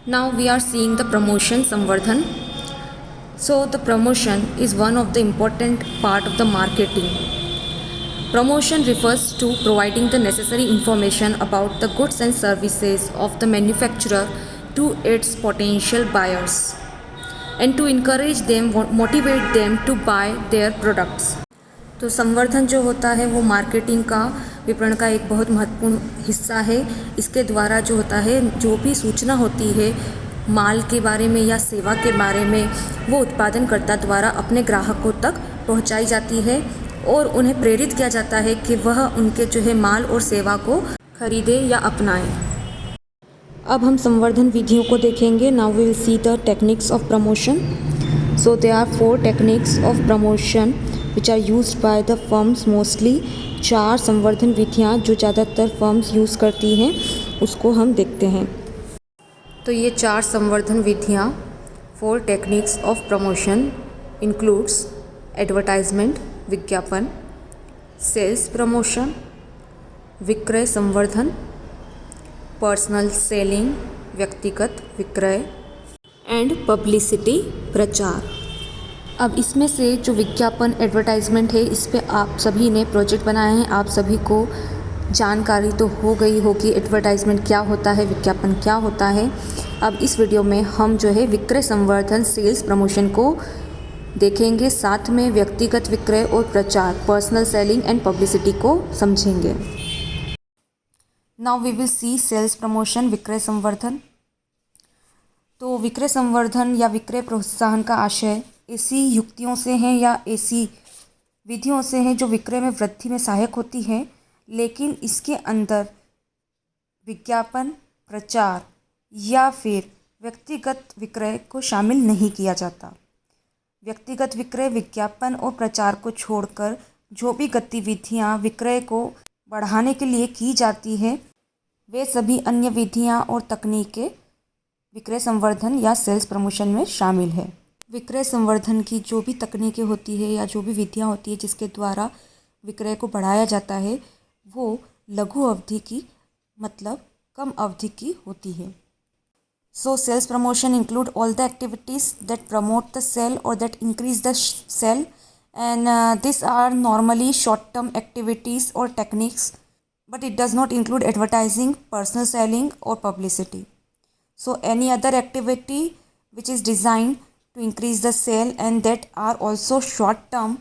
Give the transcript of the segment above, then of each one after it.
Now we are seeing the promotion Samvardhan. So the promotion is one of the important part of the marketing. Promotion refers to providing the necessary information about the goods and services of the manufacturer to its potential buyers and to encourage them, motivate them to buy their products. तो संवर्धन जो होता है वो marketing का विपणन का एक बहुत महत्वपूर्ण हिस्सा है। इसके द्वारा जो होता है जो भी सूचना होती है माल के बारे में या सेवा के बारे में वो उत्पादनकर्ता द्वारा अपने ग्राहकों तक पहुंचाई जाती है और उन्हें प्रेरित किया जाता है कि वह उनके जो है माल और सेवा को खरीदे या अपनाएं। अब हम संवर्धन विधियों को देखेंगे। Now we will see the techniques of promotion. So there are 4 techniques of promotion which are used by the firms mostly. 4 संवर्धन विधियाँ जो ज़्यादातर फर्म्स यूज़ करती हैं उसको हम देखते हैं। तो ये 4 संवर्धन विधियाँ 4 techniques of promotion includes advertisement विज्ञापन, सेल्स प्रमोशन, विक्रय संवर्धन, पर्सनल सेलिंग व्यक्तिगत विक्रय एंड पब्लिसिटी प्रचार। अब इसमें से जो विज्ञापन एडवर्टाइजमेंट है इस पे आप सभी ने प्रोजेक्ट बनाए हैं। आप सभी को जानकारी तो हो गई होगी एडवर्टाइजमेंट क्या होता है, विज्ञापन क्या होता है। अब इस वीडियो में हम जो है विक्रय संवर्धन सेल्स प्रमोशन को देखेंगे, साथ में व्यक्तिगत विक्रय और प्रचार पर्सनल सेलिंग एंड पब्लिसिटी को समझेंगे। Now we will see sales promotion विक्रय संवर्धन। तो विक्रय संवर्धन या विक्रय प्रोत्साहन का आशय ऐसी युक्तियों से हैं या ऐसी विधियों से हैं जो विक्रय में वृद्धि में सहायक होती हैं, लेकिन इसके अंदर विज्ञापन, प्रचार या फिर व्यक्तिगत विक्रय को शामिल नहीं किया जाता। व्यक्तिगत विक्रय, विज्ञापन और प्रचार को छोड़कर जो भी गतिविधियाँ विक्रय को बढ़ाने के लिए की जाती है वे सभी अन्य विधियाँ और तकनीकें विक्रय संवर्धन या सेल्स प्रमोशन में शामिल है। विक्रय संवर्धन की जो भी तकनीकें होती है या जो भी विधियाँ होती है जिसके द्वारा विक्रय को बढ़ाया जाता है वो लघु अवधि की मतलब कम अवधि की होती है। So sales promotion include all the activities that promote the sale or that increase the sale, and these are normally short-term activities or techniques, but it does not include advertising, personal selling or publicity. So any other activity which is designed to increase the sale and that are also short-term,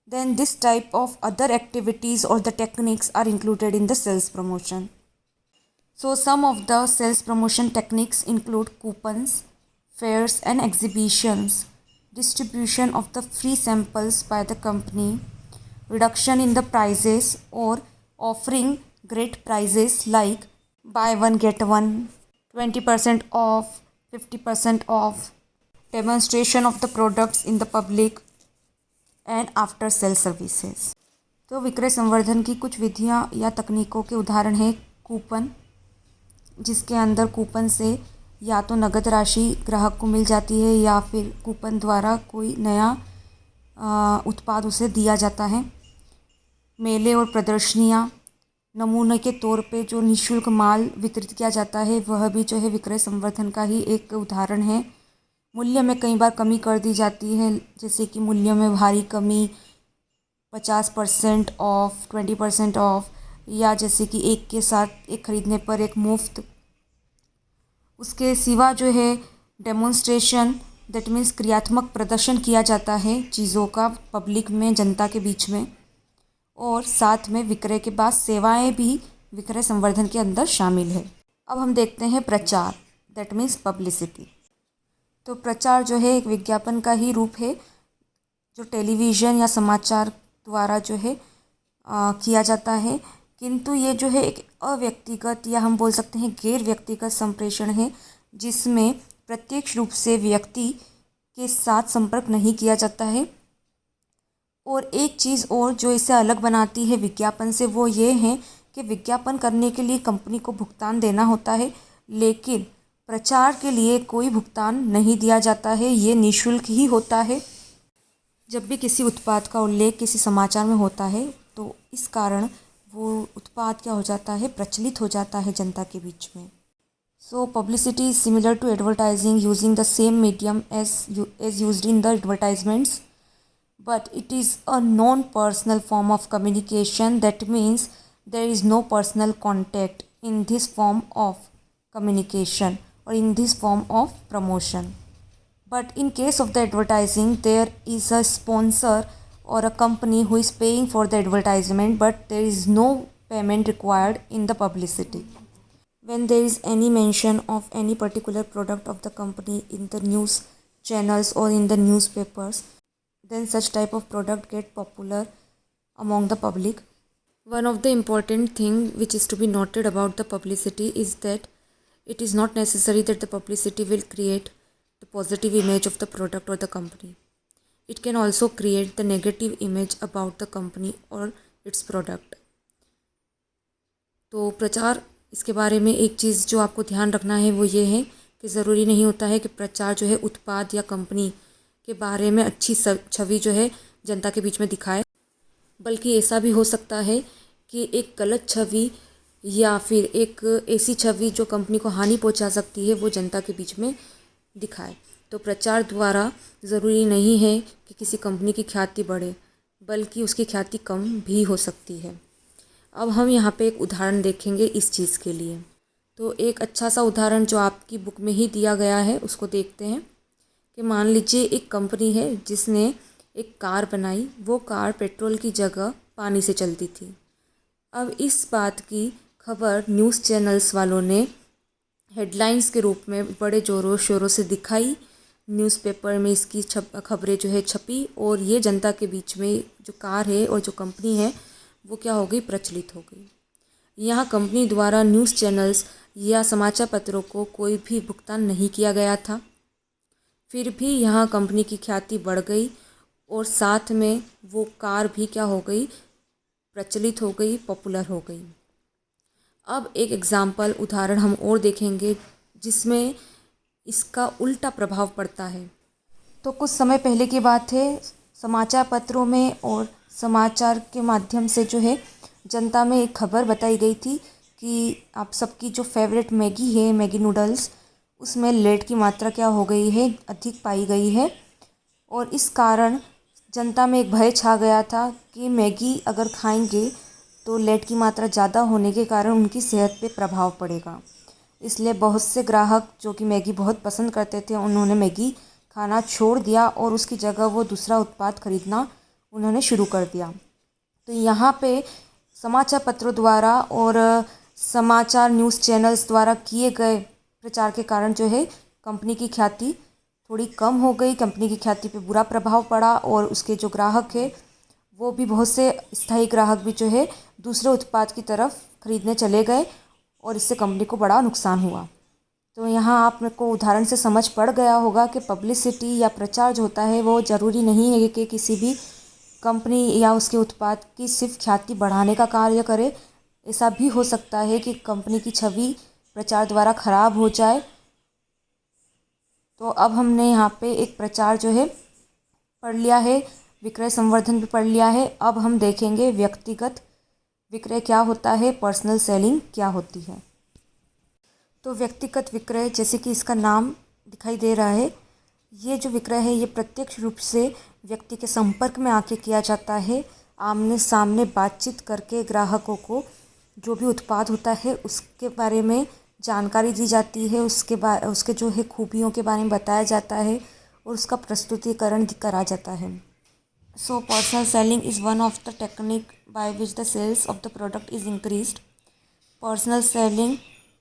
then this type of other activities or the techniques are included in the sales promotion. So some of the sales promotion techniques include coupons, fairs and exhibitions, distribution of the free samples by the company, reduction in the prices or offering great prizes like buy one get one, 20% off, 50% off, demonstration of the products in the public and after sale services. तो विक्रय संवर्धन की कुछ विधियाँ या तकनीकों के उदाहरण हैं कूपन, जिसके अंदर कूपन से या तो नगद राशि ग्राहक को मिल जाती है या फिर कूपन द्वारा कोई नया उत्पाद उसे दिया जाता है। मेले और प्रदर्शनियाँ, नमूने के तौर पे जो निःशुल्क माल वितरित किया जाता है वह भी जो है विक्रय संवर्धन का ही एक उदाहरण है। मूल्य में कई बार कमी कर दी जाती है, जैसे कि मूल्य में भारी कमी, 50% ऑफ, 20% ऑफ, या जैसे कि एक के साथ एक खरीदने पर एक मुफ्त। उसके सिवा जो है डेमोन्स्ट्रेशन, दैट मीन्स क्रियात्मक प्रदर्शन किया जाता है चीज़ों का पब्लिक में, जनता के बीच में, और साथ में विक्रय के बाद सेवाएं भी विक्रय संवर्धन के अंदर शामिल है। अब हम देखते हैं प्रचार, दैट मीन्स पब्लिसिटी। तो प्रचार जो है एक विज्ञापन का ही रूप है जो टेलीविज़न या समाचार द्वारा जो है किया जाता है, किंतु ये जो है एक अव्यक्तिगत या हम बोल सकते हैं गैर व्यक्तिगत संप्रेषण है, जिसमें प्रत्यक्ष रूप से व्यक्ति के साथ संपर्क नहीं किया जाता है। और एक चीज़ और जो इसे अलग बनाती है विज्ञापन से वो ये है कि विज्ञापन करने के लिए कंपनी को भुगतान देना होता है, लेकिन प्रचार के लिए कोई भुगतान नहीं दिया जाता है, ये निःशुल्क ही होता है। जब भी किसी उत्पाद का उल्लेख किसी समाचार में होता है तो इस कारण वो उत्पाद क्या हो जाता है, प्रचलित हो जाता है जनता के बीच में। So publicity is similar to advertising, using the same medium as used in the advertisements, but it is a non-personal form of communication. That means there is no personal contact in this form of communication or in this form of promotion. But in case of the advertising, there is a sponsor or a company who is paying for the advertisement, but there is no payment required in the publicity. When there is any mention of any particular product of the company in the news channels or in the newspapers, then such type of product get popular among the public. One of the important thing which is to be noted about the publicity is that it is not necessary that the publicity will create the positive image of the product or the company. It can also create the negative image about the company or its product. तो प्रचार, इसके बारे में एक चीज़ जो आपको ध्यान रखना है वो ये है कि ज़रूरी नहीं होता है कि प्रचार जो है उत्पाद या कंपनी के बारे में अच्छी छवि जो है जनता के बीच में दिखाए, बल्कि ऐसा भी हो सकता है कि एक गलत छवि या फिर एक ऐसी छवि जो कंपनी को हानि पहुंचा सकती है वो जनता के बीच में दिखाए। तो प्रचार द्वारा ज़रूरी नहीं है कि किसी कंपनी की ख्याति बढ़े, बल्कि उसकी ख्याति कम भी हो सकती है। अब हम यहाँ पे एक उदाहरण देखेंगे इस चीज़ के लिए। तो एक अच्छा सा उदाहरण जो आपकी बुक में ही दिया गया है उसको देखते हैं कि मान लीजिए एक कंपनी है जिसने एक कार बनाई। वो कार पेट्रोल की जगह पानी से चलती थी। अब इस बात की खबर न्यूज़ चैनल्स वालों ने हेडलाइंस के रूप में बड़े ज़ोरों शोरों से दिखाई। न्यूज़पेपर में इसकी खबरें जो है छपी और ये जनता के बीच में जो कार है और जो कंपनी है वो क्या हो गई, प्रचलित हो गई। यहाँ कंपनी द्वारा न्यूज़ चैनल्स या समाचार पत्रों को कोई भी भुगतान नहीं किया गया था, फिर भी यहाँ कंपनी की ख्याति बढ़ गई और साथ में वो कार भी क्या हो गई, प्रचलित हो गई, पॉपुलर हो गई। अब एक एग्जाम्पल उदाहरण हम और देखेंगे जिसमें इसका उल्टा प्रभाव पड़ता है। तो कुछ समय पहले की बात है, समाचार पत्रों में और समाचार के माध्यम से जो है जनता में एक खबर बताई गई थी कि आप सबकी जो फेवरेट मैगी है, मैगी नूडल्स, उसमें लेड की मात्रा क्या हो गई है, अधिक पाई गई है। और इस कारण जनता में एक भय छा गया था कि मैगी अगर खाएंगे तो लेड की मात्रा ज़्यादा होने के कारण उनकी सेहत पे प्रभाव पड़ेगा। इसलिए बहुत से ग्राहक जो कि मैगी बहुत पसंद करते थे उन्होंने मैगी खाना छोड़ दिया और उसकी जगह वो दूसरा उत्पाद खरीदना उन्होंने शुरू कर दिया। तो यहाँ पे समाचार पत्रों द्वारा और समाचार न्यूज़ चैनल्स द्वारा किए गए प्रचार के कारण जो है कंपनी की ख्याति थोड़ी कम हो गई। कंपनी की ख्याति पे बुरा प्रभाव पड़ा और उसके जो ग्राहक है वो भी, बहुत से स्थायी ग्राहक भी जो है दूसरे उत्पाद की तरफ खरीदने चले गए और इससे कंपनी को बड़ा नुकसान हुआ। तो यहाँ आपको उदाहरण से समझ पड़ गया होगा कि पब्लिसिटी या प्रचार जो होता है वो ज़रूरी नहीं है कि किसी भी कंपनी या उसके उत्पाद की सिर्फ ख्याति बढ़ाने का कार्य करे। ऐसा भी हो सकता है कि कंपनी की छवि प्रचार द्वारा खराब हो जाए। तो अब हमने यहाँ पे एक प्रचार जो है पढ़ लिया है, विक्रय संवर्धन भी पढ़ लिया है। अब हम देखेंगे व्यक्तिगत विक्रय क्या होता है, पर्सनल सेलिंग क्या होती है। तो व्यक्तिगत विक्रय, जैसे कि इसका नाम दिखाई दे रहा है, ये जो विक्रय है ये प्रत्यक्ष रूप से व्यक्ति के संपर्क में आके किया जाता है। आमने सामने बातचीत करके ग्राहकों को जो भी उत्पाद होता है उसके बारे में जानकारी दी जाती है, उसके जो है खूबियों के बारे में बताया जाता है और उसका प्रस्तुतिकरण करा जाता है। So personal selling is one of the technique by which the sales of the product is increased. Personal selling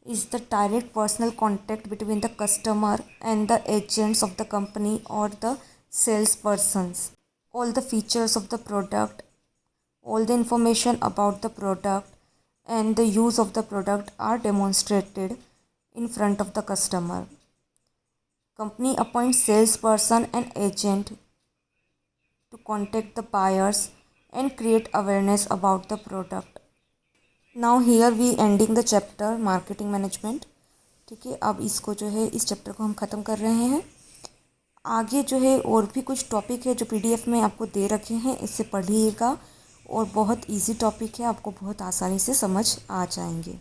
is the direct personal contact between the customer and the agents of the company or the salespersons. All the features of the product, all the information about the product and the use of the product are demonstrated in front of the customer. Company appoints salesperson and agent to contact the buyers and create awareness about the product. Now here we ending the chapter marketing management. ठीक है, अब इसको जो है इस chapter को हम ख़त्म कर रहे हैं। आगे जो है और भी कुछ टॉपिक है जो पीडीएफ में आपको दे रखे हैं, इससे पढ़िएगा और बहुत इजी टॉपिक है, आपको बहुत आसानी से समझ आ जाएंगे।